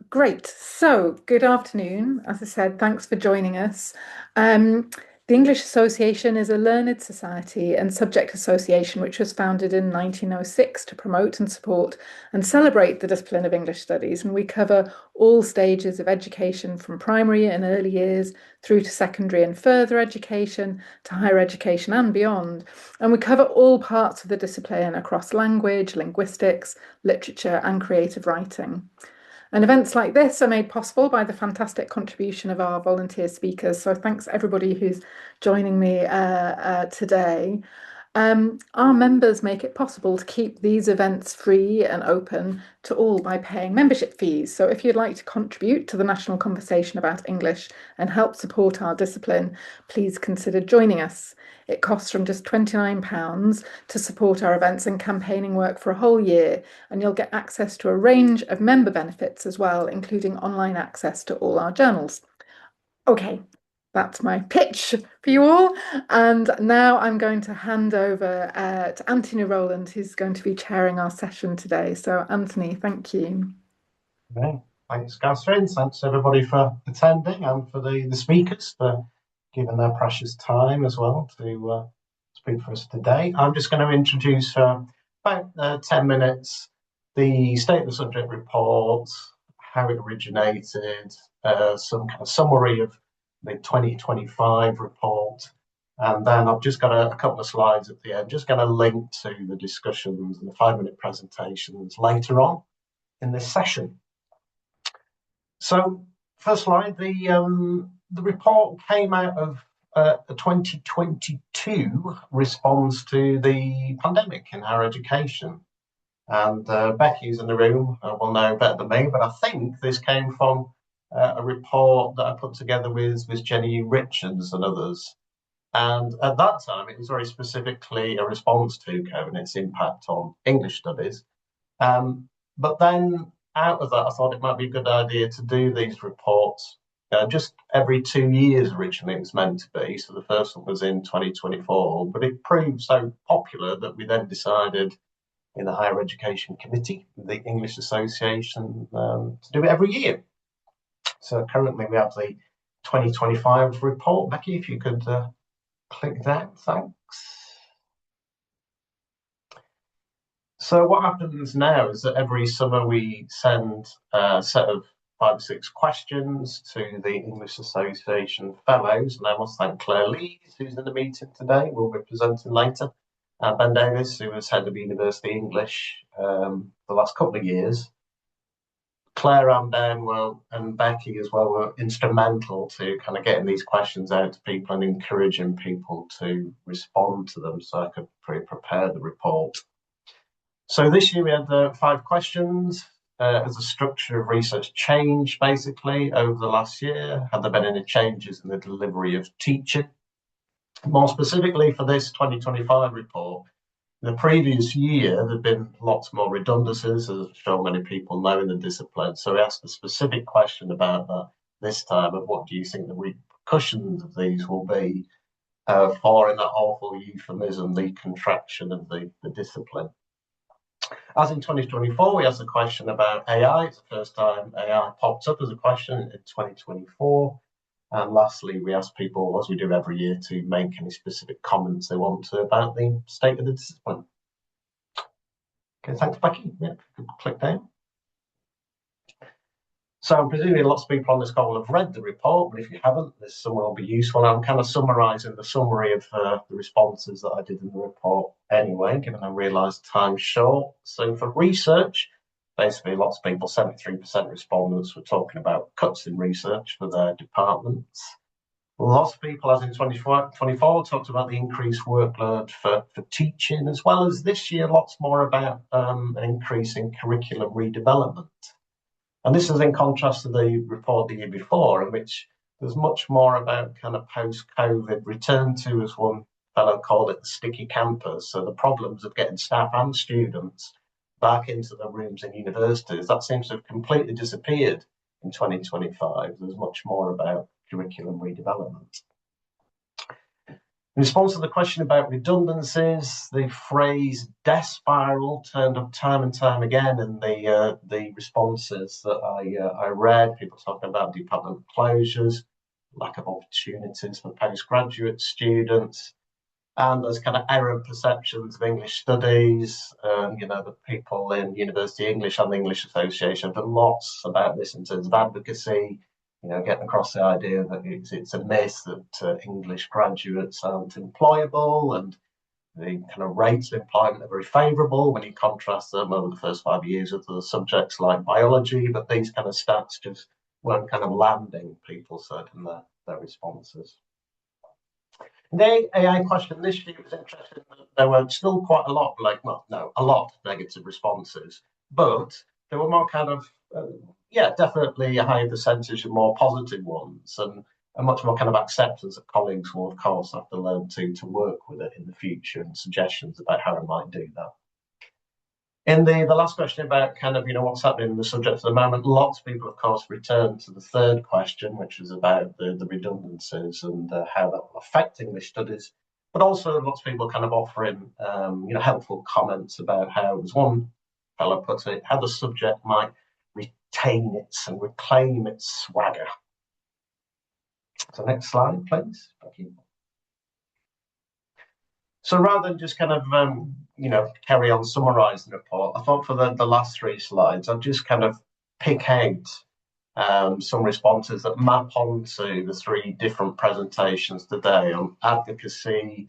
Great. So, good afternoon. As I said, thanks for joining us. The English Association is a learned society and subject association which was founded in 1906 to promote and support and celebrate the discipline of English studies. And we cover all stages of education from primary and early years through to secondary and further education, to higher education and beyond. And we cover all parts of the discipline across language, linguistics, literature, and creative writing. And events like this are made possible by the fantastic contribution of our volunteer speakers. So thanks everybody who's joining me today. Our members make it possible to keep these events free and open to all by paying membership fees. So if you'd like to contribute to the national conversation about English and help support our discipline, please consider joining us. It costs from just £29 to support our events and campaigning work for a whole year, and you'll get access to a range of member benefits as well, including online access to all our journals. Okay, that's my pitch for you all. And now I'm going to hand over to Antony Rowland, who's going to be chairing our session today. So, Antony, thank you. Okay. Thanks, Katherine. Thanks everybody for attending and for the speakers for giving their precious time as well to speak for us today. I'm just going to introduce about 10 minutes the state of the subject report, how it originated, some kind of summary of the 2025 report, and then I've just got a couple of slides at the end, just going to link to the discussions and the 5-minute presentations later on in this session. So, first slide, the report came out of a 2022 response to the pandemic in higher education. And Becky's in the room, will know better than me, but I think this came from a report that I put together with Jenny Richards and others. And at that time, it was very specifically a response to COVID and its impact on English studies. But then out of that, I thought it might be a good idea to do these reports just every 2 years. Originally, it was meant to be. So the first one was in 2024, but it proved so popular that we then decided in the Higher Education Committee, the English Association, to do it every year. So currently we have the 2025 report. Becky, if you could click that, thanks. So what happens now is that every summer we send a set of 5 or 6 questions to the English Association Fellows, and I must thank Clare, who's in the meeting today, will be presenting later, and Ben Davis, who was head of University English the last couple of years. Claire and Ben and Becky as well were instrumental to kind of getting these questions out to people and encouraging people to respond to them so I could prepare the report. So this year we had 5 questions as a structure of research change, basically, over the last year. Have there been any changes in the delivery of teaching? More specifically for this 2025 report, the previous year there'd been lots more redundancies, as I'm sure many people know in the discipline. So we asked a specific question about that this time of what do you think the repercussions of these will be for, in that awful euphemism, the contraction of the discipline. As in 2024, we asked a question about AI. It's the first time AI popped up as a question in 2024. And lastly, we asked people, as we do every year, to make any specific comments they want to about the state of the discipline. Okay, thanks, Becky. Yeah, click down. So I'm presuming lots of people on this call have read the report, but if you haven't, this somewhere will be useful. I'm kind of summarising the summary of the responses that I did in the report anyway, given I realised time's short. So for research, basically lots of people, 73% respondents, were talking about cuts in research for their departments. Lots of people, as in 2024, talked about the increased workload for teaching, as well as this year, lots more about an increase in curriculum redevelopment. And this is in contrast to the report the year before, in which there's much more about kind of post-COVID return to, as one fellow called it, the sticky campus. So the problems of getting staff and students back into the rooms in universities, that seems to have completely disappeared in 2025. There's much more about curriculum redevelopment. In response to the question about redundancies, the phrase death spiral turned up time and time again in the responses that I read. People talking about department closures, lack of opportunities for postgraduate students, and there's kind of errant perceptions of English studies. The people in University English and the English Association have done lots about this in terms of advocacy. Getting across the idea that it's a myth that English graduates aren't employable, and the kind of rates of employment are very favourable when you contrast them over the first 5 years with other subjects like biology. But these kind of stats just weren't kind of landing, people said in their responses. The AI question this year was interesting. There were still quite a lot, a lot of negative responses, but there were more kind of, definitely a higher percentage of more positive ones, and a much more kind of acceptance that colleagues will, of course, have to learn to work with it in the future, and suggestions about how it might do that. In the last question about kind of, what's happening in the subject at the moment, lots of people, of course, returned to the third question, which was about the redundancies and how that will affect English studies, but also lots of people kind of offering, helpful comments about how, as one fellow put it, how the subject might retain its and reclaim its swagger. So next slide, please. Thank you. So rather than just kind of, carry on summarising the report, I thought for the last 3 slides, I'd just kind of pick out some responses that map onto the 3 different presentations today on advocacy,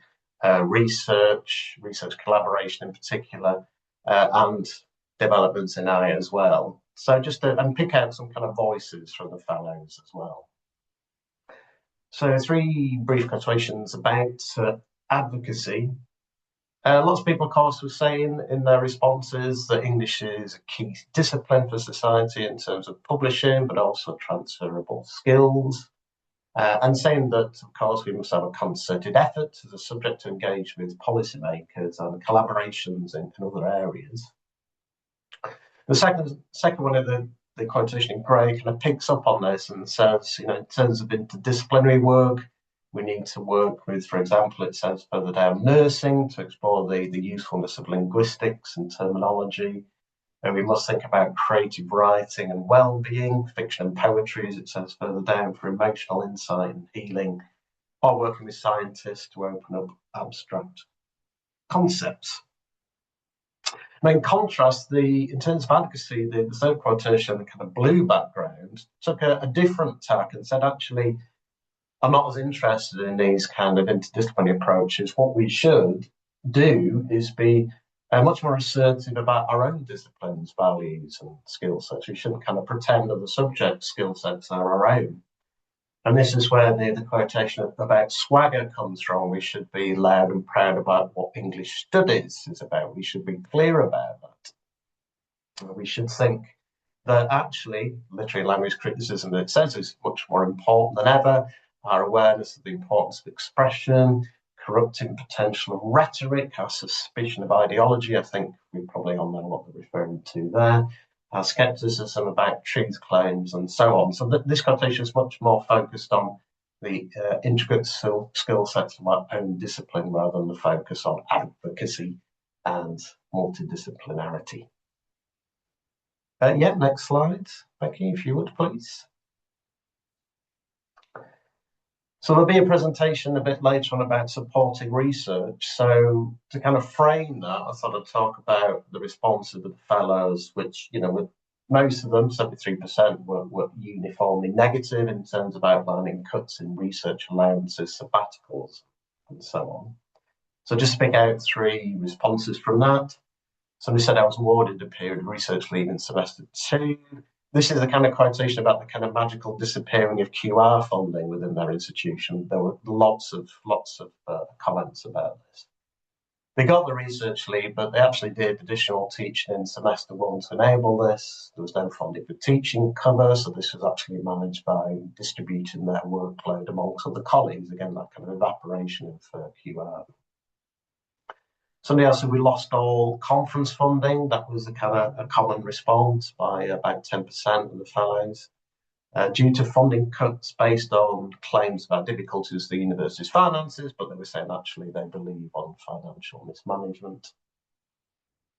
research collaboration in particular, and developments in AI as well. So just and pick out some kind of voices from the fellows as well. So 3 brief quotations about advocacy. Lots of people, of course, were saying in their responses that English is a key discipline for society in terms of publishing, but also transferable skills. And saying that, of course, we must have a concerted effort as a subject to engage with policymakers and collaborations in other areas. The second one of the quotation in grey kind of picks up on this and says, in terms of interdisciplinary work, we need to work with, for example, it says further down, nursing to explore the usefulness of linguistics and terminology. And we must think about creative writing and well-being, fiction and poetry, as it says further down, for emotional insight and healing, or working with scientists to open up abstract concepts. Now, in contrast, in terms of advocacy, the third quotation, the kind of blue background, took a different tack and said, actually, I'm not as interested in these kind of interdisciplinary approaches. What we should do is be much more assertive about our own disciplines, values and skill sets. We shouldn't kind of pretend that the subject skill sets are our own. And this is where the quotation about swagger comes from. We should be loud and proud about what English studies is about. We should be clear about that. We should think that actually literary language criticism, it says, is much more important than ever. Our awareness of the importance of expression, corrupting potential of rhetoric, our suspicion of ideology, I think we probably all know what they're referring to there, our scepticism about truth claims and so on. So this quotation is much more focused on the intricate skill sets of our own discipline rather than the focus on advocacy and multidisciplinarity. Next slide. Thank you, if you would, please. So there'll be a presentation a bit later on about supporting research. So to kind of frame that, I thought I'd talk about the responses of the fellows, which, with most of them, 73%, were uniformly negative in terms of outlining cuts in research allowances, sabbaticals, and so on. So just to pick out 3 responses from that. Somebody said I was awarded a period of research leave in semester 2. This is the kind of quotation about the kind of magical disappearing of QR funding within their institution. There were lots of comments about this. They got the research leave, but they actually did additional teaching in semester 1 to enable this. There was no funding for teaching cover, so this was actually managed by distributing their workload amongst other colleagues. Again, that kind of evaporation of QR. Somebody else said we lost all conference funding. That was a kind of a common response by about 10% of the fellows. due to funding cuts based on claims about difficulties with the university's finances, but they were saying actually they believe on financial mismanagement.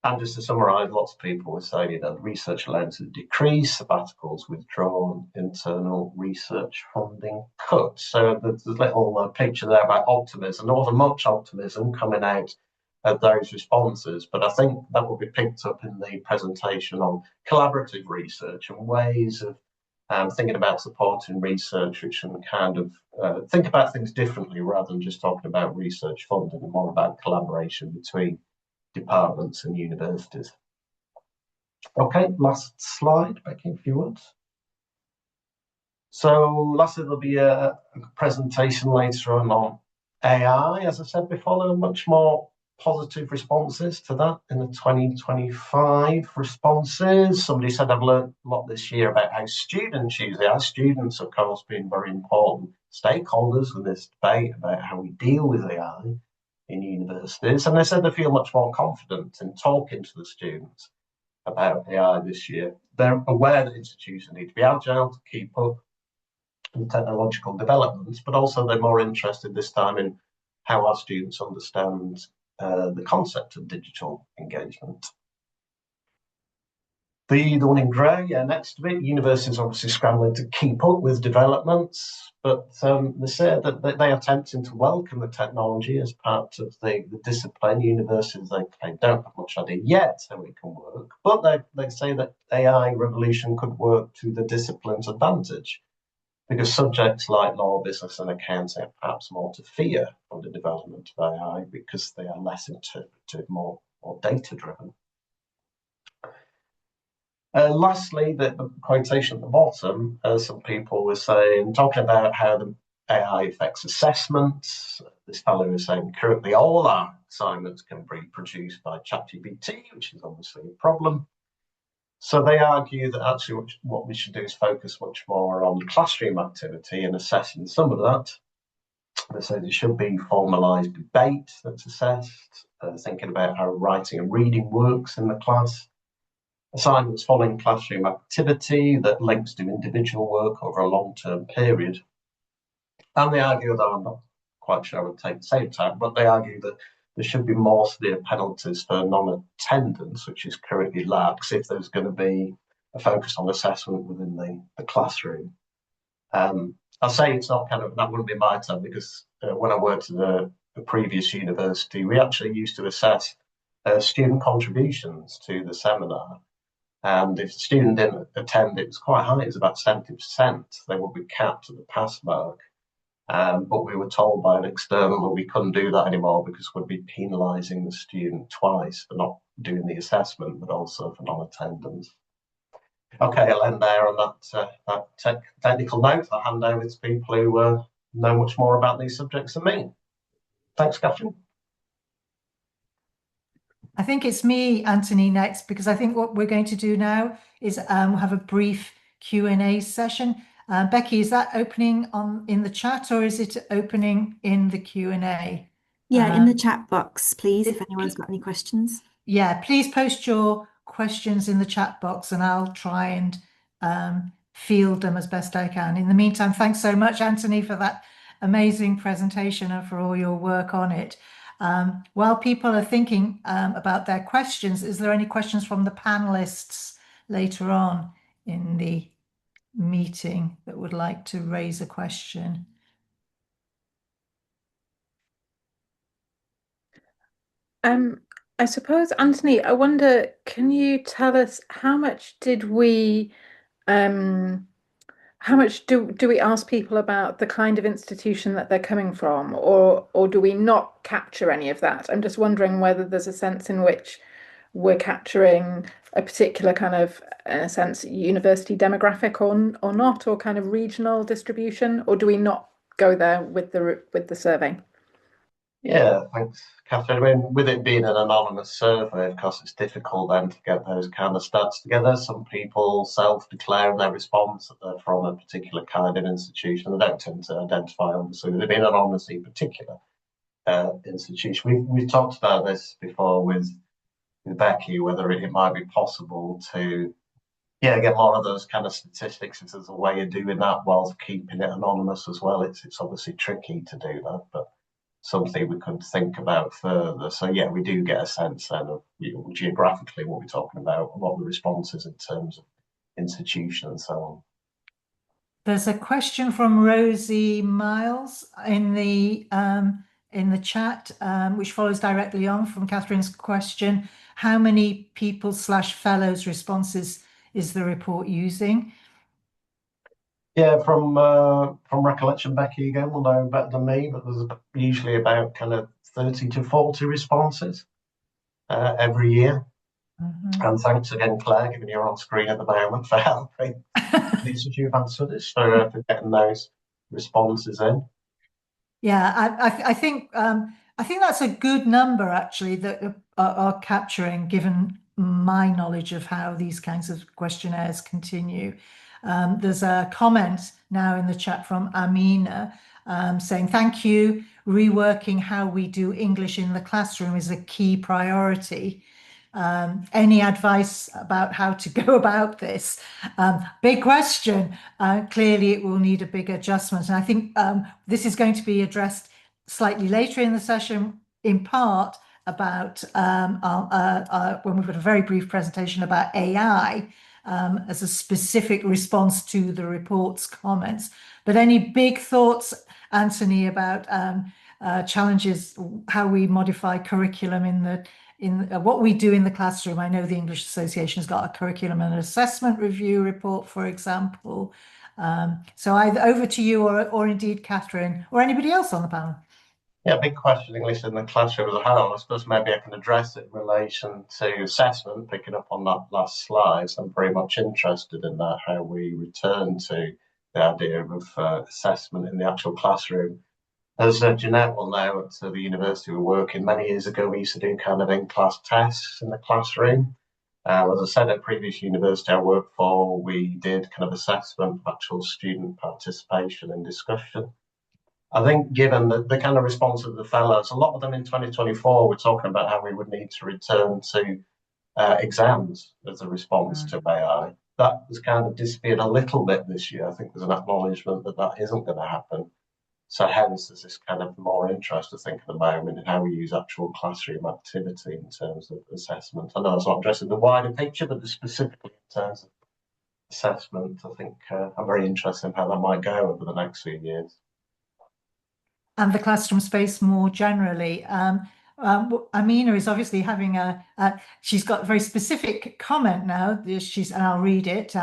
And just to summarise, lots of people were saying that research allowances decrease, sabbaticals withdrawn, internal research funding cut. So there's a little picture there about optimism. There wasn't much optimism coming out of those responses, but I think that will be picked up in the presentation on collaborative research and ways of thinking about supporting research, which can kind of think about things differently rather than just talking about research funding and more about collaboration between departments and universities. Okay, last slide, Becky, if you would. So lastly, there'll be a presentation later on AI. As I said before, there are much more positive responses to that in the 2025 responses. Somebody said I've learned a lot this year about how students use AI. Students, of course, being very important stakeholders in this debate about how we deal with AI in universities. And they said they feel much more confident in talking to the students about AI this year. They're aware that institutions need to be agile to keep up with technological developments, but also they're more interested this time in how our students understand the concept of digital engagement. The one in grey, next to it, universities obviously scrambling to keep up with developments, but they say that they are attempting to welcome the technology as part of the discipline. Universities, they don't have much idea yet how it can work, but they say that AI revolution could work to the discipline's advantage, because subjects like law, business and accounting are perhaps more to fear from the development of AI because they are less interpretive, more data-driven. Lastly, the quotation at the bottom, some people were saying, talking about how the AI affects assessments. This fellow was saying currently all our assignments can be produced by ChatGPT, which is obviously a problem. So they argue that actually what we should do is focus much more on classroom activity and assessing some of that. They say there should be formalised debate that's assessed, thinking about how writing and reading works in the class. Assignments following classroom activity that links to individual work over a long-term period. And they argue, though I'm not quite sure I would take the same time, but they argue that there should be more severe penalties for non-attendance, which is currently lax, if there's going to be a focus on assessment within the classroom. I'll say it's not that wouldn't be my time, because when I worked at a previous university, we actually used to assess student contributions to the seminar. And if the student didn't attend, it was quite high, it was about 70%. They would be capped at the pass mark. But we were told by an external that we couldn't do that anymore because we'd be penalising the student twice for not doing the assessment, but also for non-attendance. Okay, I'll end there on that technical note. I'll hand over to people who know much more about these subjects than me. Thanks, Katherine. I think it's me, Antony, next, because I think what we're going to do now is have a brief Q&A session. Becky, is that opening in the chat or is it opening in the Q&A? Yeah, in the chat box, please, if anyone's got any questions. Yeah, please post your questions in the chat box and I'll try and field them as best I can. In the meantime, thanks so much, Antony, for that amazing presentation and for all your work on it. While people are thinking about their questions, is there any questions from the panelists later on in the meeting that would like to raise a question? I suppose, Antony, I wonder, can you tell us how much do we ask people about the kind of institution that they're coming from, or do we not capture any of that? I'm just wondering whether there's a sense in which we're capturing a particular kind of, in a sense, university demographic or not, or kind of regional distribution, or do we not go there with the survey? Yeah, thanks, Katherine. I mean, with it being an anonymous survey, of course, it's difficult then to get those kind of stats together. Some people self-declare in their response that they're from a particular kind of institution. They don't tend to identify, obviously, with it being anonymous in particular institution. We've talked about this before with Becky, whether it might be possible to Yeah, get more of those kind of statistics if there's a way of doing that while keeping it anonymous as well. It's obviously tricky to do that, but something we could think about further. So yeah, we do get a sense then of geographically what we're talking about, what the response is in terms of institution and so on. There's a question from Rosie Miles in the chat, which follows directly on from Catherine's question. How many people/fellows responses is the report using? Yeah, from recollection, Becky again will know better than me, but there's usually about kind of 30 to 40 responses every year. And thanks again, Claire, given you're on screen at the moment, for helping. These you've answered this for getting those responses in. Yeah, I think that's a good number actually that are capturing, given my knowledge of how these kinds of questionnaires continue. There's a comment now in the chat from Amina saying, thank you. Reworking how we do English in the classroom is a key priority. Any advice about how to go about this? Big question. Clearly, it will need a big adjustment. And I think this is going to be addressed slightly later in the session, in part about when we've got a very brief presentation about AI as a specific response to the report's comments. But any big thoughts, Antony, about challenges, how we modify curriculum in what we do in the classroom? I know the English Association has got a curriculum and assessment review report, for example. So either over to you or indeed Katherine or anybody else on the panel. Yeah, big question, English in the classroom as a whole. I suppose maybe I can address it in relation to assessment, picking up on that last slide. So I'm very much interested in that, how we return to the idea of assessment in the actual classroom. As Jeanette will know, at the university we work in, many years ago, we used to do kind of in-class tests in the classroom. As I said, at previous university I worked for, we did kind of assessment of actual student participation and discussion. I think given the kind of response of the fellows, a lot of them in 2024 were talking about how we would need to return to exams as a response to AI. That has kind of disappeared a little bit this year. I think there's an acknowledgement that that isn't going to happen. So hence there's this kind of more interest, I think, at the moment in how we use actual classroom activity in terms of assessment. I know it's not addressing the wider picture, but specifically in terms of assessment, I think I'm very interested in how that might go over the next few years. And the classroom space more generally. Amina is obviously having she's got a very specific comment now. And I'll read it.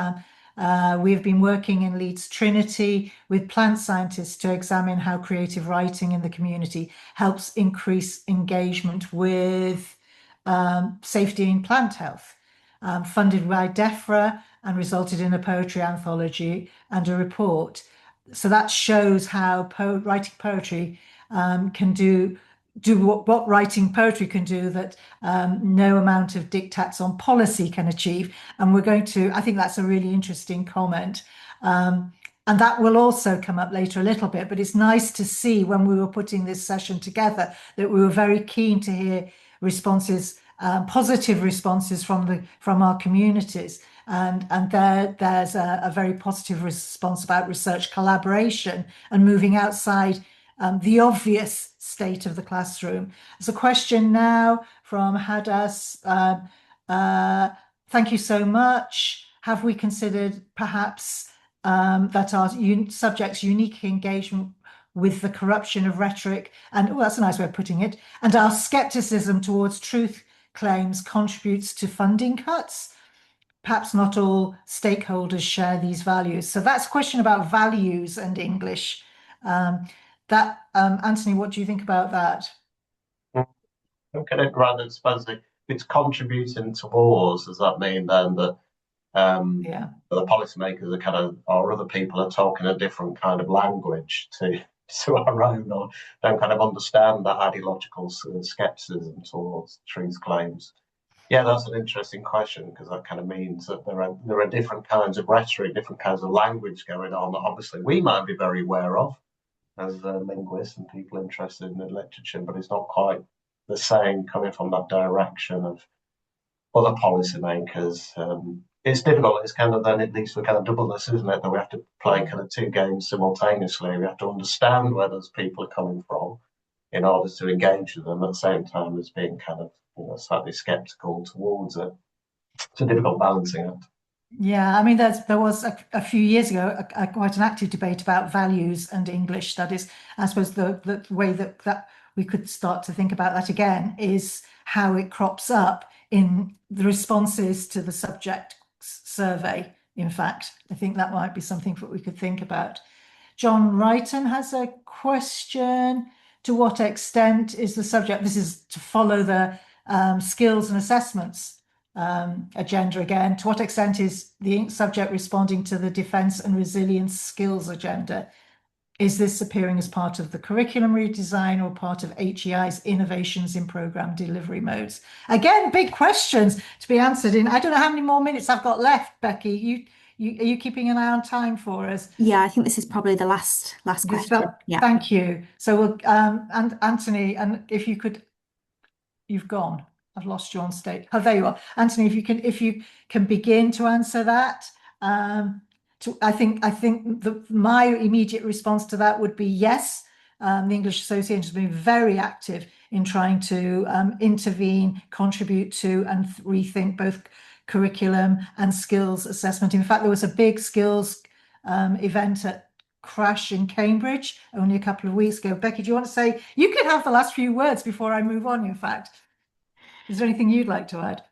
We have been working in Leeds Trinity with plant scientists to examine how creative writing in the community helps increase engagement with safety in plant health. Funded by DEFRA and resulted in a poetry anthology and a report. So that shows how writing poetry can do what writing poetry can do that no amount of diktats on policy can achieve. And I think that's a really interesting comment. And that will also come up later a little bit, but it's nice to see when we were putting this session together that we were very keen to hear responses, positive responses from our communities. And there's a very positive response about research collaboration and moving outside the obvious state of the classroom. There's a question now from Hadas. Thank you so much. Have we considered perhaps that our subjects' unique engagement with the corruption of rhetoric, and that's a nice way of putting it, and our skepticism towards truth claims contributes to funding cuts? Perhaps not all stakeholders share these values. So that's a question about values and English. Antony, what do you think about that? Look at it rather, suppose if it's contributing towards, does that mean then that the policymakers are kind of, or other people are talking a different kind of language to our own, or don't kind of understand that ideological skepticism towards truth claims? Yeah, that's an interesting question, because that kind of means that there are different kinds of rhetoric, different kinds of language going on that obviously we might be very aware of as linguists and people interested in the literature, but it's not quite the same coming from that direction of other policymakers. It's difficult. It's kind of then it leads to a kind of doubleness, isn't it? That we have to play kind of two games simultaneously. We have to understand where those people are coming from in order to engage with them at the same time as being kind of slightly sceptical towards it. It's a difficult balancing act. Yeah, I mean, there was a few years ago quite an active debate about values and English studies. I suppose the way that we could start to think about that again is how it crops up in the responses to the subject survey. In fact, I think that might be something that we could think about. John Wrighton has a question. To what extent is the subject, this is to follow the skills and assessments agenda again, to what extent is the subject responding to the defence and resilience skills agenda? Is this appearing as part of the curriculum redesign or part of HEI's innovations in programme delivery modes? Again, big questions to be answered in, I don't know how many more minutes I've got left, Becky. Are you keeping an eye on time for us? Yeah, I think this is probably the last question. Yeah. Thank you. So we'll, and Antony, and if you could, you've gone. I've lost you on stage. Oh, there you are. Antony, if you can begin to answer that. I think my immediate response to that would be yes. The English Association has been very active in trying to intervene, contribute to, and rethink both curriculum and skills assessment. In fact, there was a big skills event at Crash in Cambridge only a couple of weeks ago. Becky, do you want to say? You could have the last few words before I move on, in fact. Is there anything you'd like to add?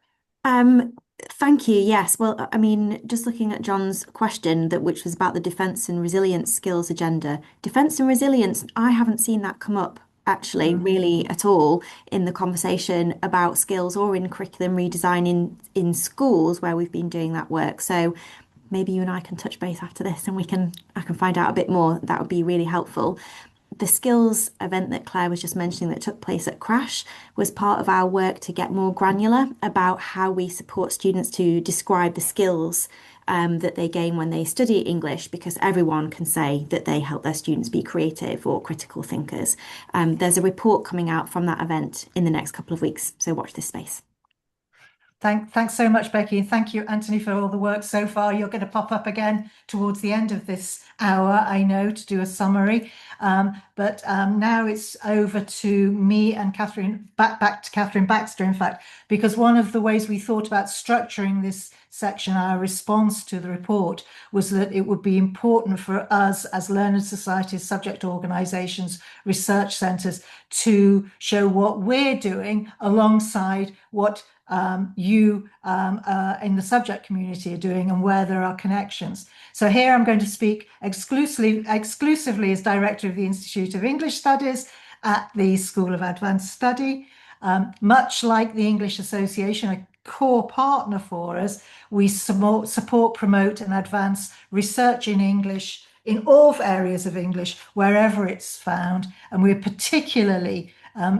Thank you. Yes. Well, I mean, just looking at John's question, which was about the defence and resilience skills agenda. Defence and resilience, I haven't seen that come up actually really at all in the conversation about skills or in curriculum redesign in schools where we've been doing that work. So maybe you and I can touch base after this and I can find out a bit more. That would be really helpful. The skills event that Claire was just mentioning that took place at Crash was part of our work to get more granular about how we support students to describe the skills that they gain when they study English, because everyone can say that they help their students be creative or critical thinkers. There's a report coming out from that event in the next couple of weeks, so watch this space. Thanks so much, Becky, and thank you, Antony, for all the work so far. You're going to pop up again towards the end of this hour, I know, to do a summary. But now it's over to me and Katherine, back to Katherine Baxter, in fact, because one of the ways we thought about structuring this section, our response to the report, was that it would be important for us as learned societies, subject organisations, research centres to show what we're doing alongside what you in the subject community are doing and where there are connections. So here I'm going to speak exclusively as Director of the Institute of English Studies at the School of Advanced Study. Much like the English Association, a core partner for us, we support, promote and advance research in English in all areas of English, wherever it's found. And we're particularly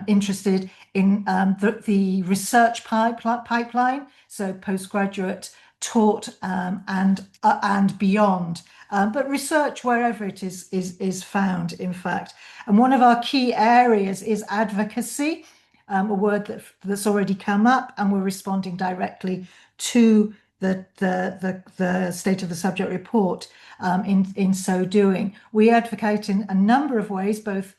interested in the research pipeline, so postgraduate, taught and beyond, but research wherever it is found, in fact. And one of our key areas is advocacy, a word that's already come up, and we're responding directly to the state of the subject report in so doing. We advocate in a number of ways, both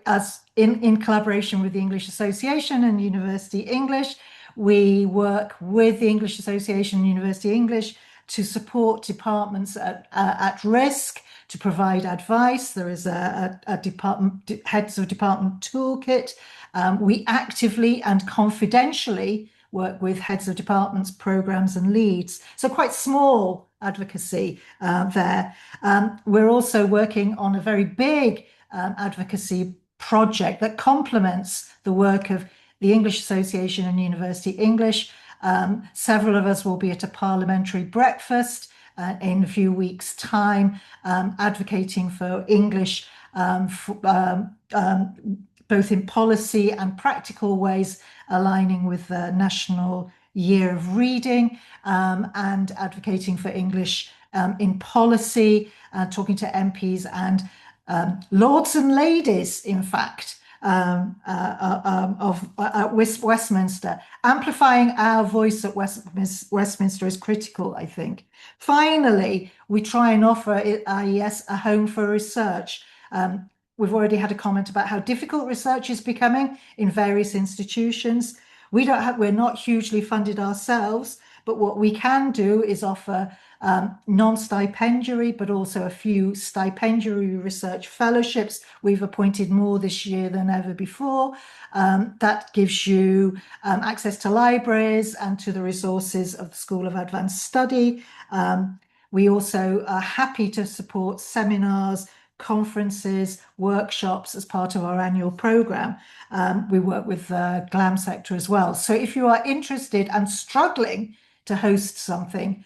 as in collaboration with the English Association and University English. We work with the English Association and University English to support departments at risk, to provide advice. There is a department heads of department toolkit. We actively and confidentially work with heads of departments, programs and leads. So quite small advocacy there. We're also working on a very big advocacy project that complements the work of the English Association and University English. Several of us will be at a parliamentary breakfast in a few weeks' time, advocating for English both in policy and practical ways, aligning with the National Year of Reading, and advocating for English in policy, talking to MPs and lords and ladies, in fact, Westminster. Amplifying our voice at Westminster is critical, I think. Finally, we try and offer IES a home for research. We've already had a comment about how difficult research is becoming in various institutions. We're not hugely funded ourselves, but what we can do is offer non-stipendiary, but also a few stipendiary research fellowships. We've appointed more this year than ever before. That gives you access to libraries and to the resources of the School of Advanced Study. We also are happy to support seminars, conferences, workshops as part of our annual programme. We work with the GLAM sector as well. So if you are interested and struggling to host something,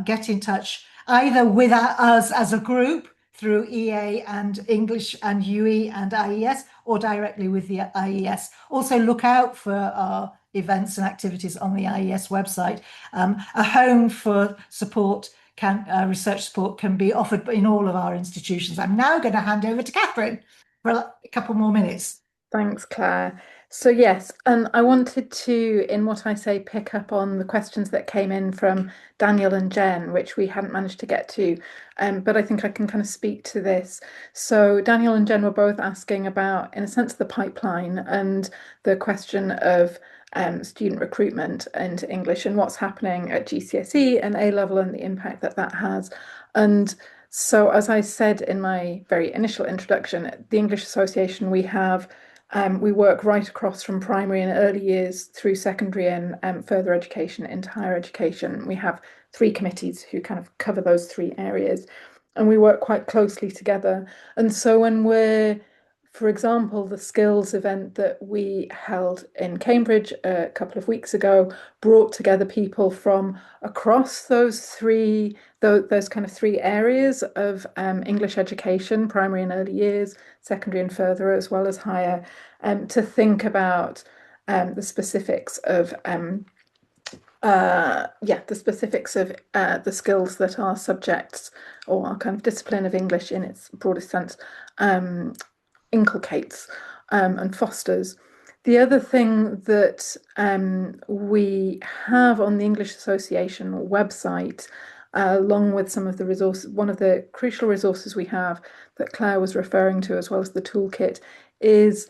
get in touch either with us as a group through EA and English and UE and IES, or directly with the IES. Also look out for our events and activities on the IES website. A home for support research support can be offered in all of our institutions. I'm now going to hand over to Katherine for a couple more minutes. Thanks, Claire. So yes, and I wanted to, in what I say, pick up on the questions that came in from Daniel and Jen, which we hadn't managed to get to, but I think I can kind of speak to this. So Daniel and Jen were both asking about, in a sense, the pipeline and the question of student recruitment into English and what's happening at GCSE and A-level and the impact that that has. And so, as I said in my very initial introduction, the English Association, we work right across from primary and early years through secondary and further education into higher education. We have 3 committees who kind of cover those 3 areas, and we work quite closely together. And so when we're, for example, the skills event that we held in Cambridge a couple of weeks ago brought together people from across those kind of 3 areas of English education, primary and early years, secondary and further, as well as higher, to think about the specifics of the skills that our subjects or our kind of discipline of English in its broadest sense inculcates and fosters. The other thing that we have on the English Association website, along with some of the resources, one of the crucial resources we have that Claire was referring to, as well as the toolkit, is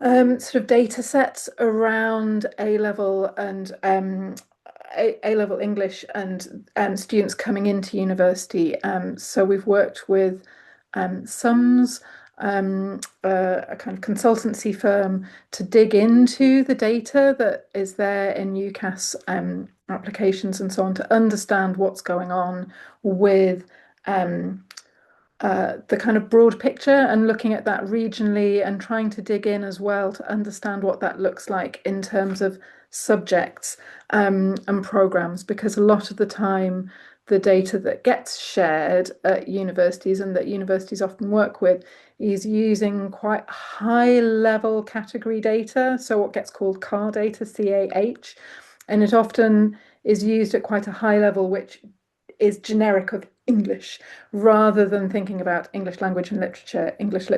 sort of data sets around A-level and A-level English and students coming into university. So we've worked with SUMS, a kind of consultancy firm, to dig into the data that is there in UCAS applications and so on, to understand what's going on with the kind of broad picture and looking at that regionally and trying to dig in as well to understand what that looks like in terms of subjects and programs, because a lot of the time the data that gets shared at universities and that universities often work with is using quite high level category data, so what gets called CAR data, CAH, and it often is used at quite a high level, which is generic of English, rather than thinking about English language and literature, English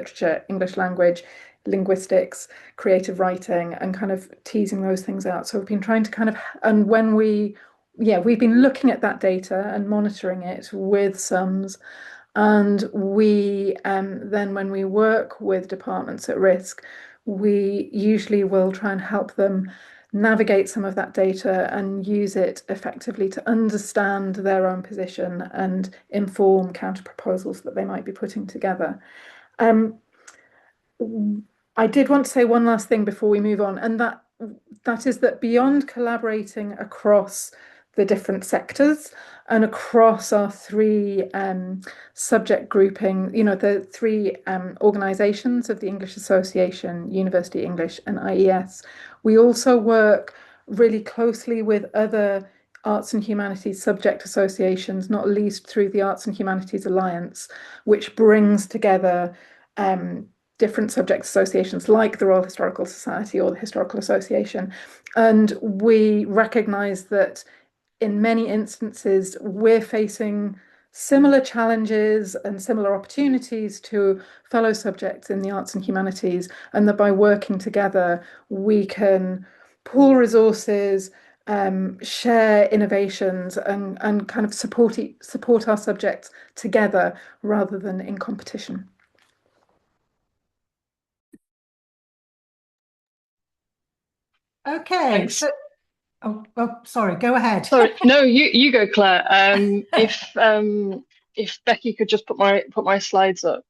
language, linguistics, creative writing, and kind of teasing those things out. So we've been trying to kind of, and when we've been looking at that data and monitoring it with SUMS, and we then when we work with departments at risk, we usually will try and help them navigate some of that data and use it effectively to understand their own position and inform counter proposals that they might be putting together. I did want to say one last thing before we move on, and that is that beyond collaborating across the different sectors and across our 3 subject grouping, the 3 organisations of the English Association, University English and IES, we also work really closely with other arts and humanities subject associations, not least through the Arts and Humanities Alliance, which brings together different subject associations like the Royal Historical Society or the Historical Association. And we recognise that in many instances, we're facing similar challenges and similar opportunities to fellow subjects in the arts and humanities, and that by working together we can pool resources, share innovations, and kind of support our subjects together rather than in competition. Okay, so sorry, go ahead. Sorry, no, you go, Claire. If Becky could just put my slides up.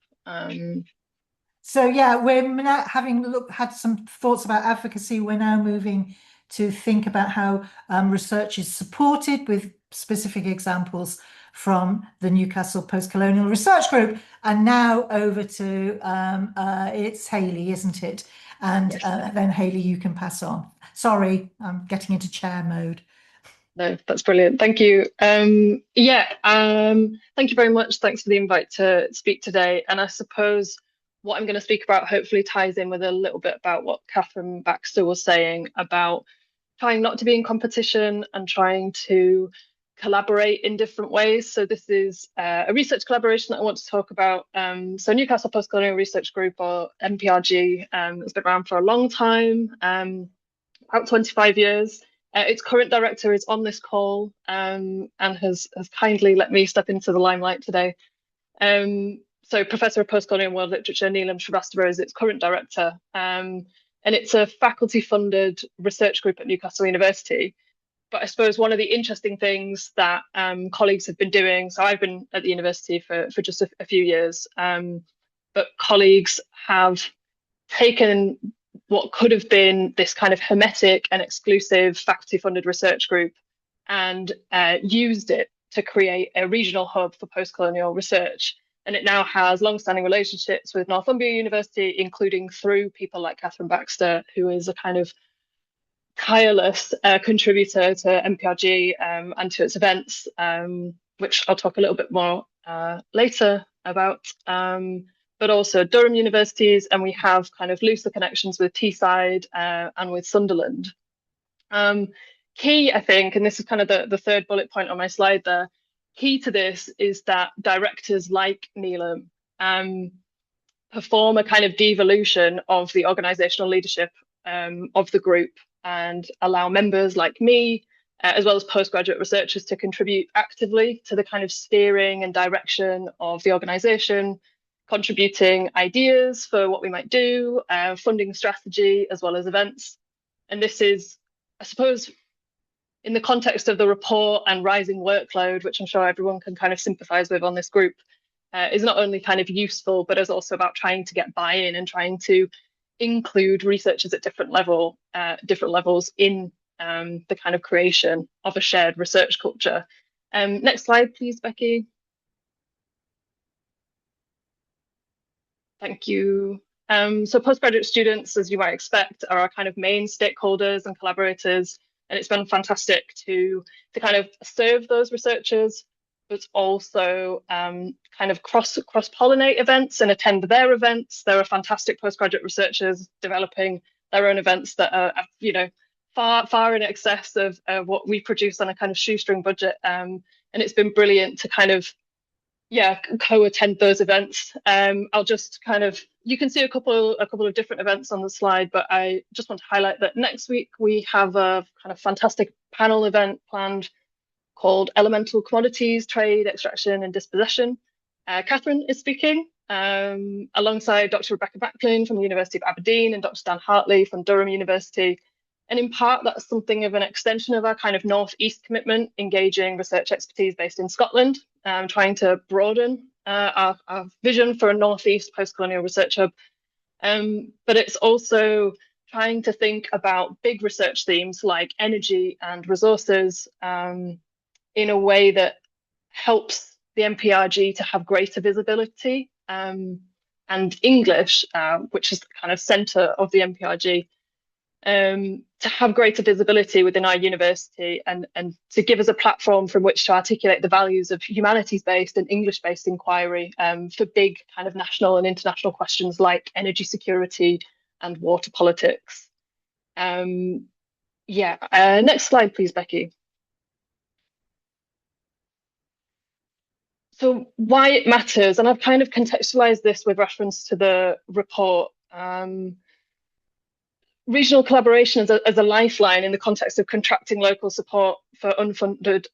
So yeah, we're now had some thoughts about advocacy. We're now moving to think about how research is supported with specific examples from the Newcastle Postcolonial Research Group. And now over to it's Hayley, isn't it? And Yes. Then Hayley, you can pass on. Sorry, I'm getting into chair mode. No, that's brilliant. Thank you. Thank you very much. Thanks for the invite to speak today. And I suppose what I'm going to speak about hopefully ties in with a little bit about what Katherine Baxter was saying about trying not to be in competition and trying to collaborate in different ways. So this is a research collaboration that I want to talk about. So Newcastle Postcolonial Research Group, or NPRG, has been around for a long time, about 25 years. Its current director is on this call and has kindly let me step into the limelight today. So Professor of Postcolonial World Literature, Neelam Srivastava, is its current director. And it's a faculty-funded research group at Newcastle University. But I suppose one of the interesting things that colleagues have been doing, so I've been at the university for just a few years, but colleagues have taken what could have been this kind of hermetic and exclusive faculty-funded research group and used it to create a regional hub for postcolonial research. And it now has long-standing relationships with Northumbria University, including through people like Katherine Baxter, who is a kind of tireless contributor to NPRG and to its events, which I'll talk a little bit more later about. But also Durham universities, and we have kind of looser connections with Teesside and with Sunderland. Key, I think, and this is kind of the third bullet point on my slide there, key to this is that directors like Neelam perform a kind of devolution of the organisational leadership of the group and allow members like me, as well as postgraduate researchers, to contribute actively to the kind of steering and direction of the organisation, contributing ideas for what we might do, funding strategy, as well as events. And this is, I suppose, in the context of the report and rising workload, which I'm sure everyone can kind of sympathise with on this group, is not only kind of useful, but is also about trying to get buy-in and trying to include researchers at different levels in the kind of creation of a shared research culture. Next slide, please, Becky. Thank you. So postgraduate students, as you might expect, are our kind of main stakeholders and collaborators, and it's been fantastic to kind of serve those researchers, but also kind of cross-pollinate events and attend their events. There are fantastic postgraduate researchers developing their own events that are, you know, far in excess of what we produce on a kind of shoestring budget. And it's been brilliant to kind of, co-attend those events. I'll just kind of, you can see a couple of different events on the slide, but I just want to highlight that next week we have a kind of fantastic panel event planned called Elemental Commodities, Trade, Extraction and Dispossession. Katherine is speaking alongside Dr. Rebecca Backlin from the University of Aberdeen and Dr. Dan Hartley from Durham University. And in part, that's something of an extension of our kind of North-East commitment, engaging research expertise based in Scotland, trying to broaden our vision for a North-East postcolonial research hub. But it's also trying to think about big research themes like energy and resources in a way that helps the NPRG to have greater visibility, and English, which is the kind of centre of the NPRG, to have greater visibility within our university and to give us a platform from which to articulate the values of humanities-based and English-based inquiry for big kind of national and international questions like energy security and water politics. Next slide, please, Becky. So why it matters, and I've kind of contextualized this with reference to the report. Regional collaboration as a lifeline in the context of contracting local support for unfunded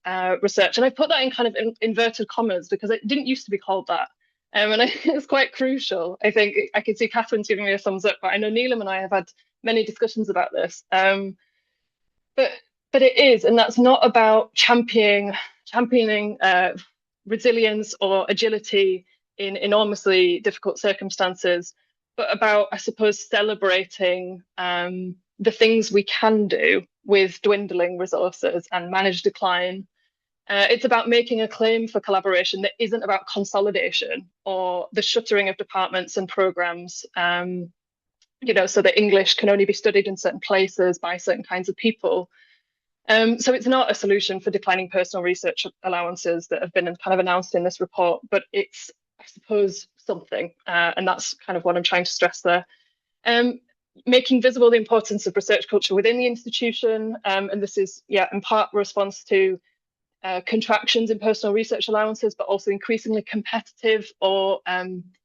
research. And I put that in kind of inverted commas because it didn't used to be called that. And it's quite crucial. I think I can see Catherine's giving me a thumbs up, but I know Neelam and I have had many discussions about this. But it is, and that's not about championing resilience or agility in enormously difficult circumstances, but about, I suppose, celebrating the things we can do with dwindling resources and managed decline. It's about making a claim for collaboration that isn't about consolidation or the shuttering of departments and programs, so that English can only be studied in certain places by certain kinds of people. So it's not a solution for declining personal research allowances that have been kind of announced in this report, but it's, I suppose, something. And that's kind of what I'm trying to stress there. Making visible the importance of research culture within the institution. And this is, in part response to contractions in personal research allowances, but also increasingly competitive or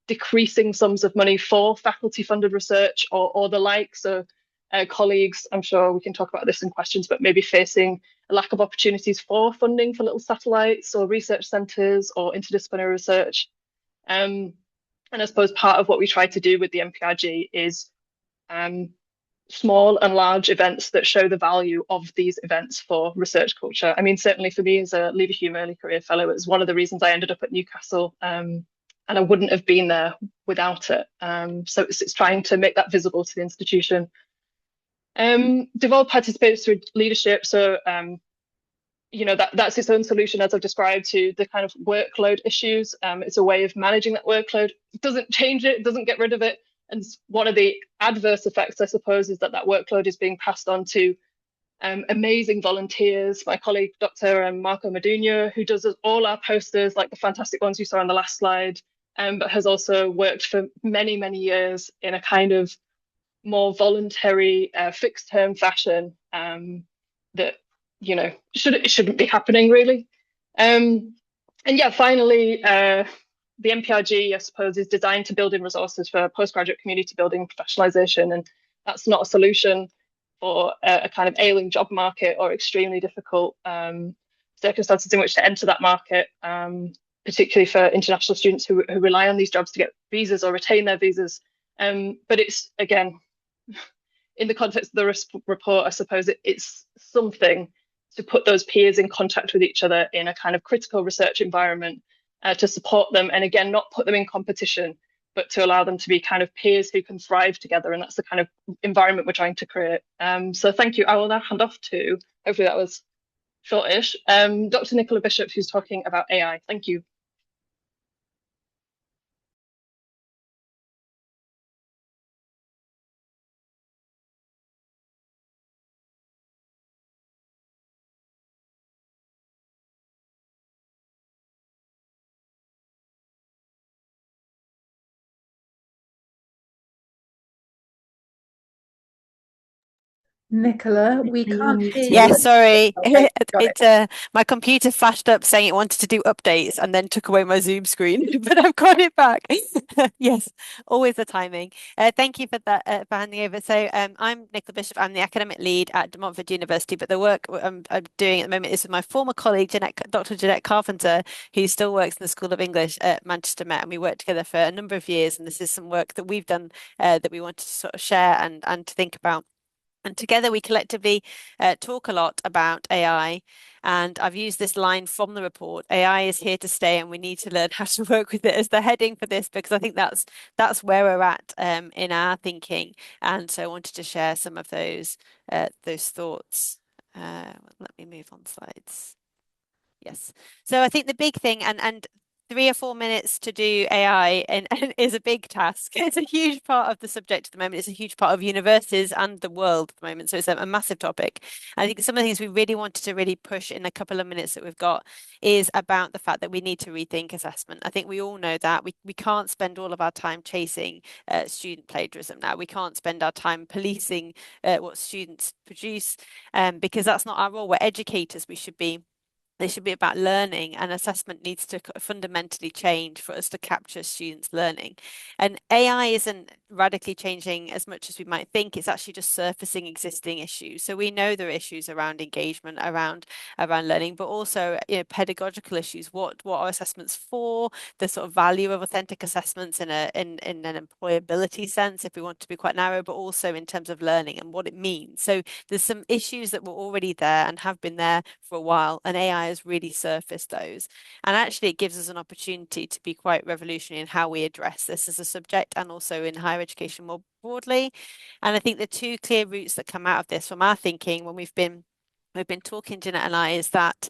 decreasing sums of money for faculty funded research or the like. So colleagues, I'm sure we can talk about this in questions, but maybe facing a lack of opportunities for funding for little satellites or research centres or interdisciplinary research. And I suppose part of what we try to do with the MPRG is small and large events that show the value of these events for research culture. I mean, certainly for me as a Leaver Hume Early Career Fellow, it was one of the reasons I ended up at Newcastle, and I wouldn't have been there without it. So it's trying to make that visible to the institution. Devolved participatory leadership, so that's its own solution, as I've described, to the kind of workload issues. It's a way of managing that workload. It doesn't change it, it doesn't get rid of it. And one of the adverse effects, I suppose, is that workload is being passed on to amazing volunteers. My colleague, Dr. Marco Modugno, who does all our posters, like the fantastic ones you saw on the last slide, but has also worked for many, many years in a kind of more voluntary, fixed-term fashion that shouldn't be happening, really. And finally, the MPRG, I suppose, is designed to build in resources for postgraduate community building and professionalisation, and that's not a solution for a kind of ailing job market or extremely difficult circumstances in which to enter that market, particularly for international students who rely on these jobs to get visas or retain their visas. But it's, again, in the context of the report, I suppose it's something to put those peers in contact with each other in a kind of critical research environment, to support them, and again, not put them in competition, but to allow them to be kind of peers who can thrive together. And that's the kind of environment we're trying to create. So thank you. I will now hand off to, hopefully that was shortish, Dr. Nicola Bishop, who's talking about AI. Thank you. Nicola, we can't hear you. Yeah, sorry. Okay, my computer flashed up saying it wanted to do updates and then took away my Zoom screen, but I've got it back. Yes, always the timing. Thank you for that, for handing over. So I'm Nicola Bishop. I'm the academic lead at De Montfort University, but the work I'm doing at the moment is with my former colleague, Dr. Jeanette Carpenter, who still works in the School of English at Manchester Met, and we worked together for a number of years. And this is some work that we've done that we wanted to sort of share and to think about. And together we collectively talk a lot about AI. And I've used this line from the report: AI is here to stay, and we need to learn how to work with it, as the heading for this, because I think that's where we're at in our thinking. And so I wanted to share some of those thoughts. Let me move on slides. Yes. So I think the big thing, and 3 or 4 minutes to do AI and is a big task. It's a huge part of the subject at the moment. It's a huge part of universities and the world at the moment. So it's a massive topic. I think some of the things we really wanted to really push in a couple of minutes that we've got is about the fact that we need to rethink assessment. I think we all know that we can't spend all of our time chasing student plagiarism now. We can't spend our time policing what students produce, because that's not our role. We're educators. We should be They should be about learning, and assessment needs to fundamentally change for us to capture students' learning. And AI isn't radically changing as much as we might think. It's actually just surfacing existing issues. So we know there are issues around engagement, around learning, but also pedagogical issues. What are assessments for? The sort of value of authentic assessments in an employability sense, if we want to be quite narrow, but also in terms of learning and what it means. So there's some issues that were already there and have been there for a while, and AI has really surfaced those. And actually, it gives us an opportunity to be quite revolutionary in how we address this as a subject and also in higher education more broadly. And I think the two clear routes that come out of this from our thinking when we've been talking, Jeanette and I, is that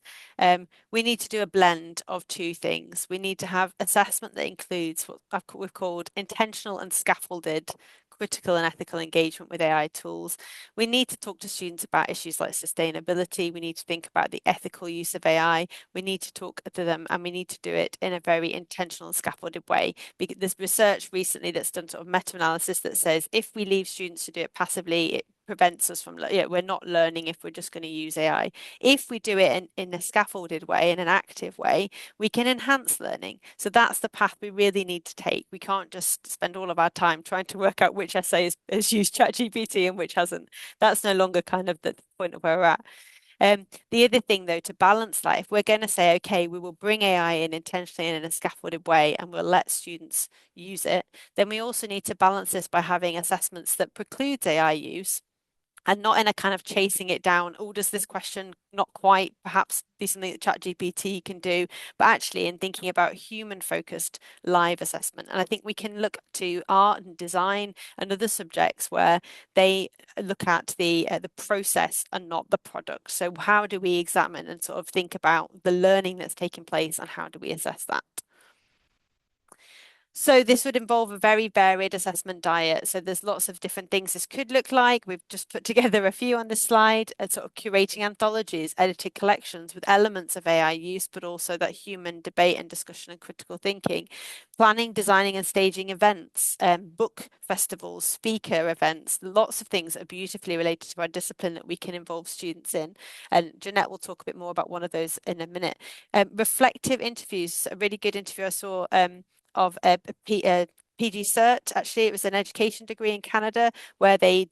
we need to do a blend of two things. We need to have assessment that includes what we've called intentional and scaffolded critical and ethical engagement with AI tools. We need to talk to students about issues like sustainability. We need to think about the ethical use of AI. We need to talk to them, and we need to do it in a very intentional and scaffolded way. Because there's research recently that's done sort of meta-analysis that says if we leave students to do it passively, it prevents us from, we're not learning if we're just going to use AI. If we do it in a scaffolded way, in an active way, we can enhance learning. So that's the path we really need to take. We can't just spend all of our time trying to work out which essay has used ChatGPT and which hasn't. That's no longer kind of the point of where we're at. The other thing, though, to balance that, if we're going to say, okay, we will bring AI in intentionally and in a scaffolded way and we'll let students use it, then we also need to balance this by having assessments that precludes AI use, and not in a kind of chasing it down. Oh, does this question not quite perhaps be something that ChatGPT can do? But actually in thinking about human-focused live assessment. And I think we can look to art and design and other subjects where they look at the process and not the product. So how do we examine and sort of think about the learning that's taking place, and how do we assess that? So this would involve a very varied assessment diet. So there's lots of different things this could look like. We've just put together a few on the slide, sort of curating anthologies, edited collections with elements of AI use, but also that human debate and discussion and critical thinking, planning, designing and staging events, book festivals, speaker events, lots of things that are beautifully related to our discipline that we can involve students in. And Jeanette will talk a bit more about one of those in a minute. Reflective interviews, a really good interview I saw of a PG Cert. Actually, it was an education degree in Canada where the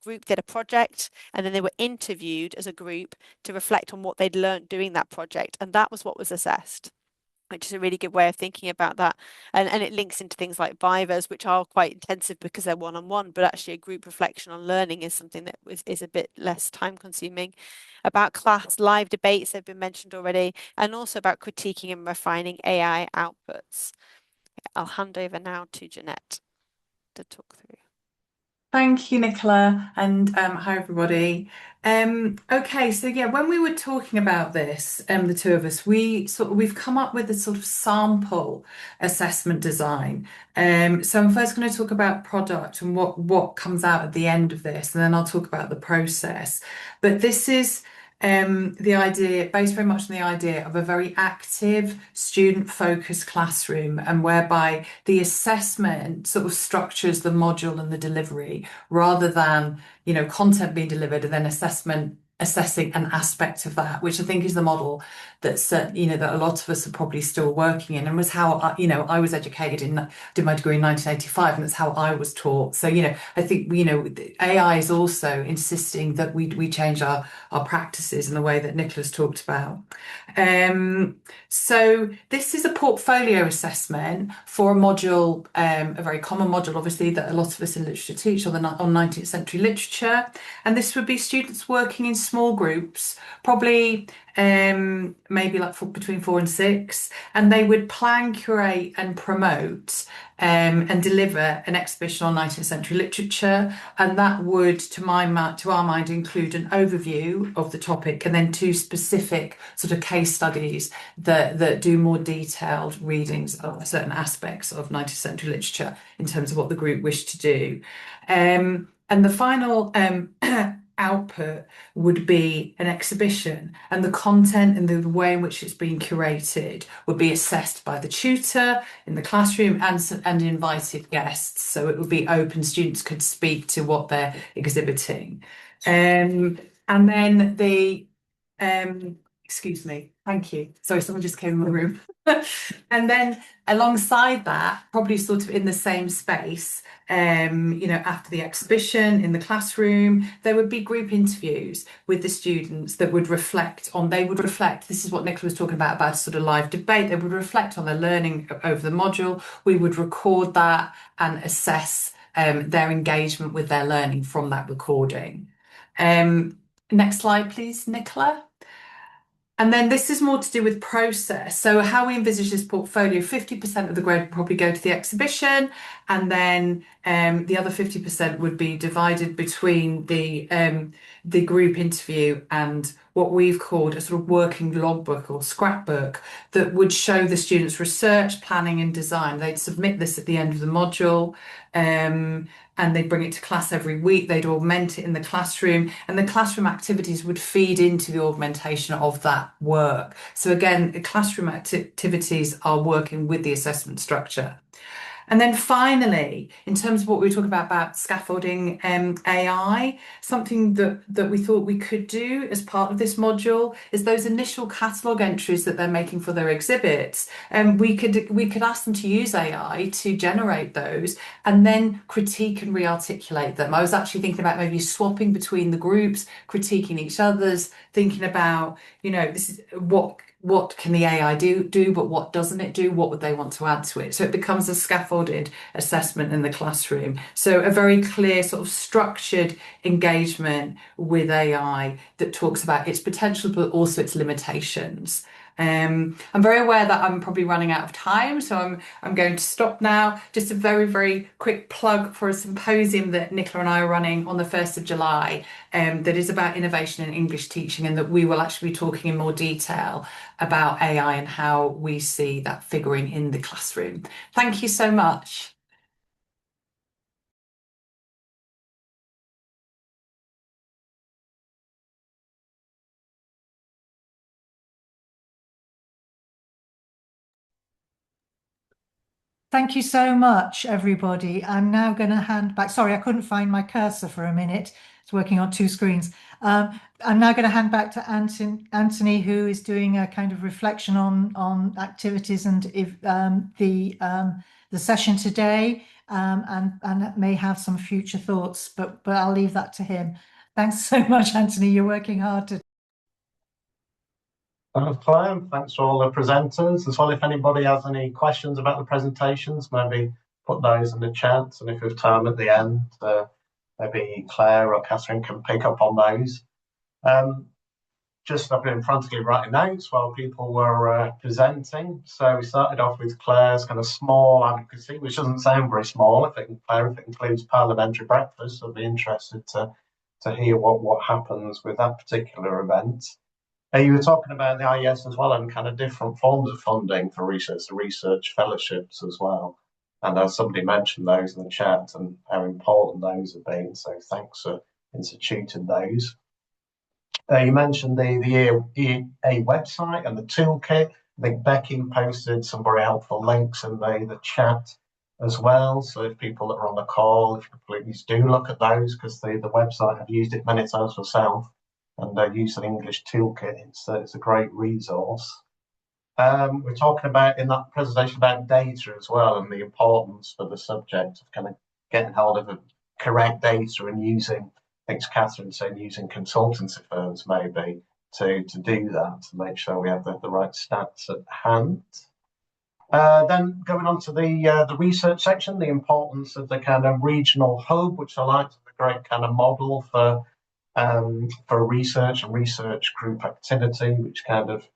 group did a project, and then they were interviewed as a group to reflect on what they'd learned doing that project, and that was what was assessed, which is a really good way of thinking about that. And it links into things like Vivas, which are quite intensive because they're one-on-one, but actually a group reflection on learning is something that is a bit less time consuming. About class live debates have been mentioned already, and also about critiquing and refining AI outputs. I'll hand over now to Jeanette to talk through. Thank you, Nicola, and hi everybody. Okay, so yeah, when we were talking about this, the two of us, we've come up with a sort of sample assessment design. So I'm first going to talk about product and what comes out at the end of this, and then I'll talk about the process. But this is the idea, based very much on the idea of a very active student-focused classroom, and whereby the assessment sort of structures the module and the delivery rather than, content being delivered and then assessing an aspect of that, which I think is the model that's that a lot of us are probably still working in, and was how I was educated did my degree in 1985, and that's how I was taught. So I think AI is also insisting that we change our practices in the way that Nicola's talked about. So this is a portfolio assessment for a module, a very common module, obviously, that a lot of us in literature teach on 19th century literature. And this would be students working in small groups, probably maybe like between 4 and 6, and they would plan, curate and promote and deliver an exhibition on 19th century literature, and that would, to our mind, include an overview of the topic and then 2 specific sort of case studies that do more detailed readings of certain aspects of 19th century literature in terms of what the group wished to do. And the final output would be an exhibition, and the content and the way in which it's being curated would be assessed by the tutor in the classroom and invited guests. So it would be open, students could speak to what they're exhibiting. And then the Excuse me. Thank you. Sorry, someone just came in the room. And then alongside that, probably sort of in the same space, after the exhibition in the classroom, there would be group interviews with the students that would reflect, this is what Nicola was talking about a sort of live debate. They would reflect on their learning over the module. We would record that and assess their engagement with their learning from that recording. Next slide, please, Nicola. And then this is more to do with process. So how we envisage this portfolio, 50% of the grade would probably go to the exhibition, and then the other 50% would be divided between the group interview and what we've called a sort of working logbook or scrapbook that would show the students' research, planning and design. They'd submit this at the end of the module, and they'd bring it to class every week. They'd augment it in the classroom, and the classroom activities would feed into the augmentation of that work. So again, the classroom activities are working with the assessment structure. And then finally, in terms of what we were talking about scaffolding AI, something that we thought we could do as part of this module is those initial catalogue entries that they're making for their exhibits. We could ask them to use AI to generate those and then critique and re-articulate them. I was actually thinking about maybe swapping between the groups, critiquing each other's, thinking about, this is what can the AI do, but what doesn't it do? What would they want to add to it? So it becomes a scaffolded assessment in the classroom. So a very clear sort of structured engagement with AI that talks about its potential, but also its limitations. I'm very aware that I'm probably running out of time, so I'm going to stop now. Just a very, very quick plug for a symposium that Nicola and I are running on the 1st of July that is about innovation in English teaching, and that we will actually be talking in more detail about AI and how we see that figuring in the classroom. Thank you so much. Thank you so much, everybody. I'm now going to hand back. Sorry, I couldn't find my cursor for a minute. It's working on two screens. I'm now going to hand back to Antony, who is doing a kind of reflection on activities and the session today, and may have some future thoughts, but I'll leave that to him. Thanks so much, Antony. You're working hard to. Thanks, Claire. Thanks to all the presenters as well. If anybody has any questions about the presentations, maybe put those in the chat, and if we have time at the end, maybe Claire or Katherine can pick up on those. Just up in front of you writing notes while people were presenting. So we started off with Claire's kind of small advocacy, which doesn't sound very small. If it includes parliamentary breakfast, I'd be interested to hear what happens with that particular event. You were talking about the IES as well, and kind of different forms of funding for research, the research fellowships as well. And somebody mentioned those in the chat and how important those have been. So thanks for instituting those. You mentioned the EA website and the toolkit. I think Becky posted some very helpful links in the chat as well. So if people that are on the call, if you please do look at those, because the website, I've used it many times myself, and use an English toolkit. It's a great resource. We're talking about in that presentation about data as well, and the importance for the subject of kind of getting hold of the correct data and using, I think Katherine said, using consultancy firms maybe to do that, to make sure we have the right stats at hand. Then going on to the research section, the importance of the kind of regional hub, which I liked, the great kind of model for research and research group activity, which kind of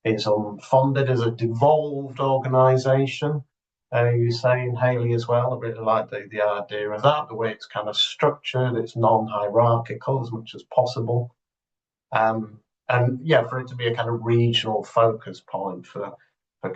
is funded as a devolved organisation. You're saying, Hayley, as well, I really like the idea of that, the way it's kind of structured, it's non-hierarchical as much as possible. And yeah, for it to be a kind of regional focus point for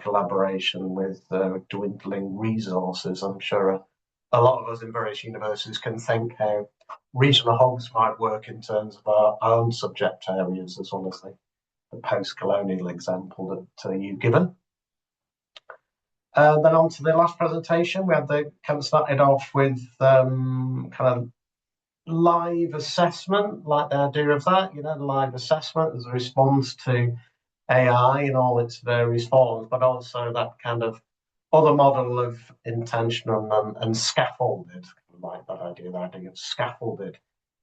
collaboration with dwindling resources. I'm sure a lot of us in various universities can think how regional hubs might work in terms of our own subject areas, as well as the post-colonial example that you've given. Then on to the last presentation, we had kind of started off with kind of live assessment, like the idea of that, the live assessment as a response to AI in all its various forms, but also that kind of other model of intentional and scaffolded, like that idea of scaffolded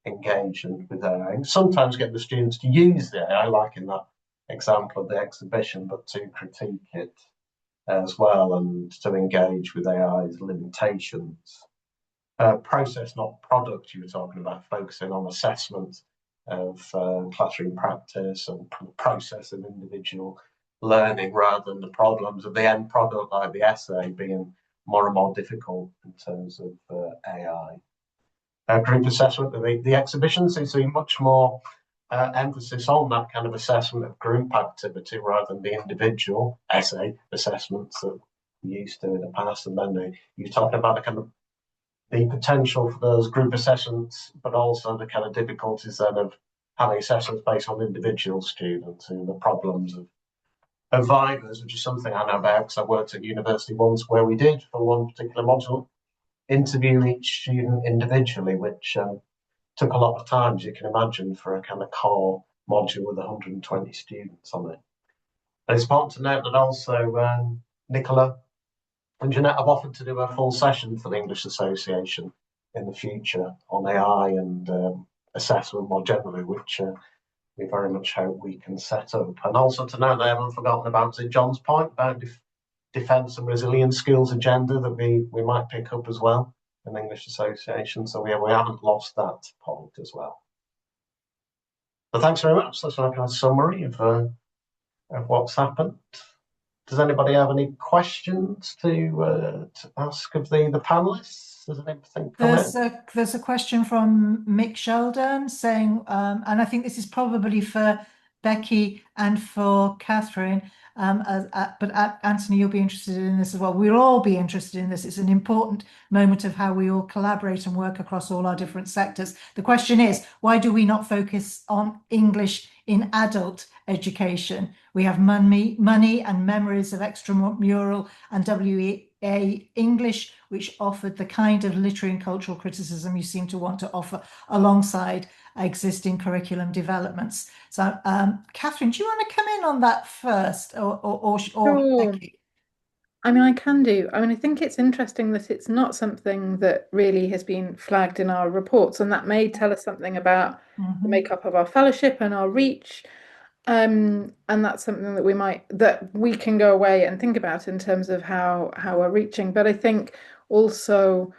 engagement with AI. And sometimes get the students to use the AI, like in that example of the exhibition, but to critique it as well and to engage with AI's limitations. Process, not product, you were talking about, focusing on assessment of classroom practice and process of individual learning rather than the problems of the end product, like the essay, being more and more difficult in terms of AI. Group assessment, the exhibitions, you see much more emphasis on that kind of assessment of group activity rather than the individual essay assessments that we used to in the past. And then you're talking about the kind of the potential for those group assessments, but also the kind of difficulties then of having assessments based on individual students and the problems of vivas, which is something I know about because I worked at university once where we did, for one particular module, interview each student individually, which took a lot of time, as you can imagine, for a kind of core module with 120 students on it. And it's important to note that also Nicola and Jeanette have offered to do a full session for the English Association in the future on AI and assessment more generally, which we very much hope we can set up. And also to note, they haven't forgotten about John's point about defence and resilience skills agenda that we might pick up as well in the English Association. So we haven't lost that point as well. So thanks very much. That's like a summary of what's happened. Does anybody have any questions to ask of the panelists? Does anything come in? There's a question from Mick Sheldon saying, and I think this is probably for Becky and for Katherine, but Antony, you'll be interested in this as well. We'll all be interested in this. It's an important moment of how we all collaborate and work across all our different sectors. The question is, why do we not focus on English in adult education? We have money and memories of extramural and WEA English, which offered the kind of literary and cultural criticism you seem to want to offer alongside existing curriculum developments. So, Katherine, do you want to come in on that first, or Sure. Becky? I mean, I can do. I mean, I think it's interesting that it's not something that really has been flagged in our reports, and that may tell us something about the makeup of our fellowship and our reach. And that's something that we can go away and think about in terms of how we're reaching. But I think also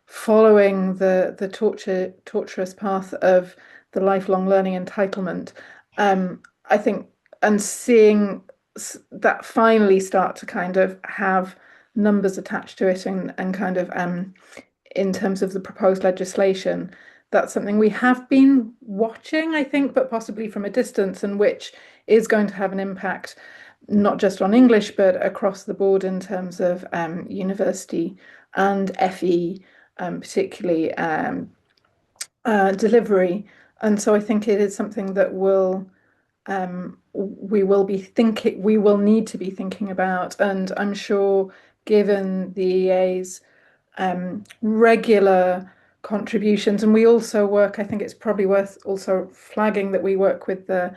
following the tortuous path of the lifelong learning entitlement, I think, and seeing that finally start to kind of have numbers attached to it and kind of in terms of the proposed legislation, that's something we have been watching, I think, but possibly from a distance, and which is going to have an impact not just on English, but across the board in terms of university and FE, particularly delivery. And so I think it is something that we will need to be thinking about. And I'm sure, given the EA's regular contributions, and we also work, I think it's probably worth also flagging that we work with the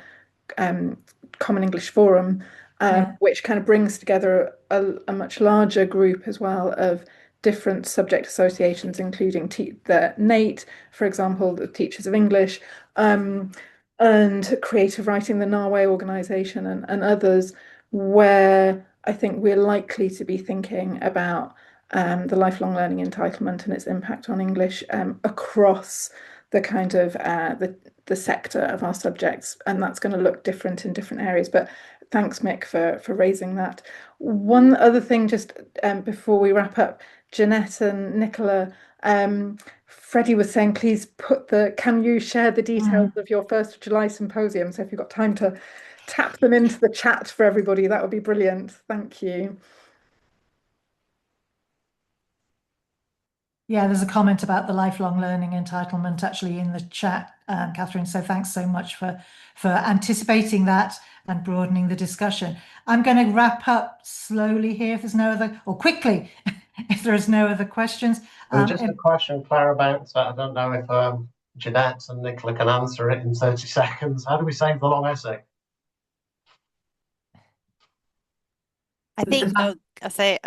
Common English Forum, which kind of brings together a much larger group as well of different subject associations, including the NATE, for example, the Teachers of English, and Creative Writing, the Norway organisation, and others, where I think we're likely to be thinking about the lifelong learning entitlement and its impact on English across the kind of the sector of our subjects, and that's going to look different in different areas. But thanks, Mick, for raising that. One other thing, just before we wrap up, Jeanette and Nicola, Freddie was saying, please can you share the details of your 1st of July symposium? So if you've got time to tap them into the chat for everybody, that would be brilliant. Thank you. Yeah, there's a comment about the lifelong learning entitlement actually in the chat, Katherine. So thanks so much for anticipating that and broadening the discussion. I'm going to wrap up slowly here if there's no other, or quickly, if there is no other questions. Just a question, Clare, about that. I don't know if Jeanette and Nicola can answer it in 30 seconds. How do we save the long essay? I think, that- I'll say,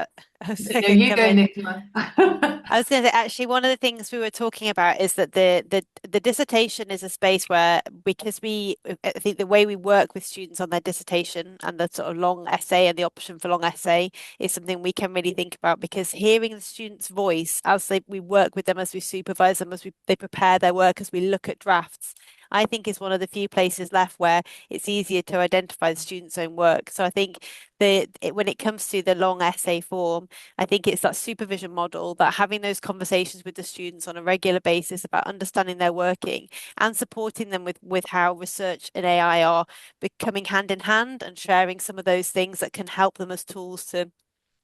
No, you go, Nicola. I was going to say, actually, one of the things we were talking about is that the dissertation is a space where, because I think the way we work with students on their dissertation and the sort of long essay and the option for long essay is something we can really think about, because hearing the student's voice as we work with them, as we supervise them, they prepare their work, as we look at drafts, I think is one of the few places left where it's easier to identify the student's own work. So I think when it comes to the long essay form, I think it's that supervision model, that having those conversations with the students on a regular basis about understanding their working and supporting them with how research and AI are becoming hand in hand, and sharing some of those things that can help them as tools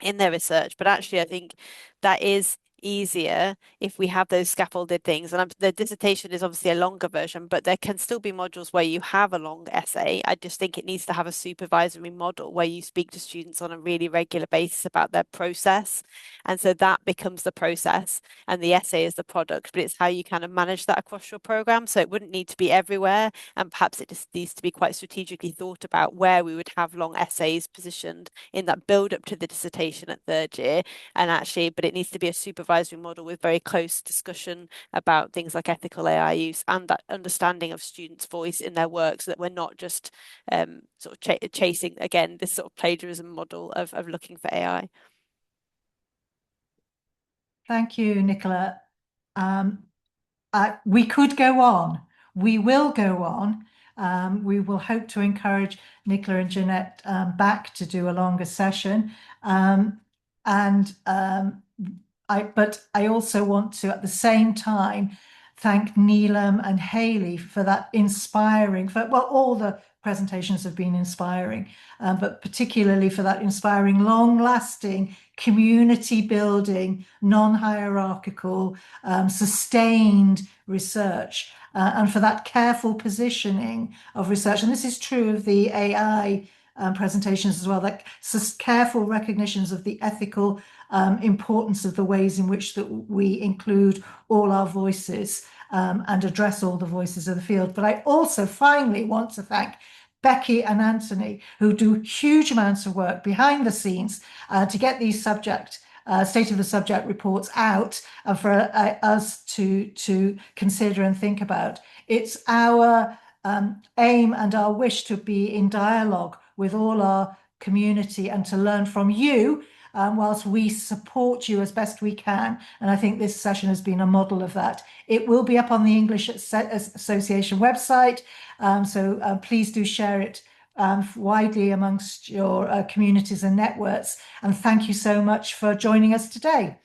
in their research. But actually, I think that is easier if we have those scaffolded things. And the dissertation is obviously a longer version, but there can still be modules where you have a long essay. I just think it needs to have a supervisory model where you speak to students on a really regular basis about their process. And so that becomes the process and the essay is the product, but it's how you kind of manage that across your program. So it wouldn't need to be everywhere. And perhaps it just needs to be quite strategically thought about where we would have long essays positioned in that build up to the dissertation at third year. And actually, but it needs to be a supervisory model with very close discussion about things like ethical AI use and that understanding of students' voice in their work, so that we're not just sort of chasing, again, this sort of plagiarism model of looking for AI. Thank you, Nicola. We could go on. We will go on. We will hope to encourage Nicola and Jeanette back to do a longer session. But I also want to, at the same time, thank Neelam and Hayley for that inspiring, all the presentations have been inspiring, but particularly for that inspiring, long-lasting, community-building, non-hierarchical, sustained research, and for that careful positioning of research. And this is true of the AI presentations as well, like careful recognitions of the ethical importance of the ways in which that we include all our voices and address all the voices of the field. But I also finally want to thank Becky and Antony, who do huge amounts of work behind the scenes to get these state of the subject reports out for us to consider and think about. It's our aim and our wish to be in dialogue with all our community and to learn from you whilst we support you as best we can. And I think this session has been a model of that. It will be up on the English Association website, so please do share it widely amongst your communities and networks. And thank you so much for joining us today.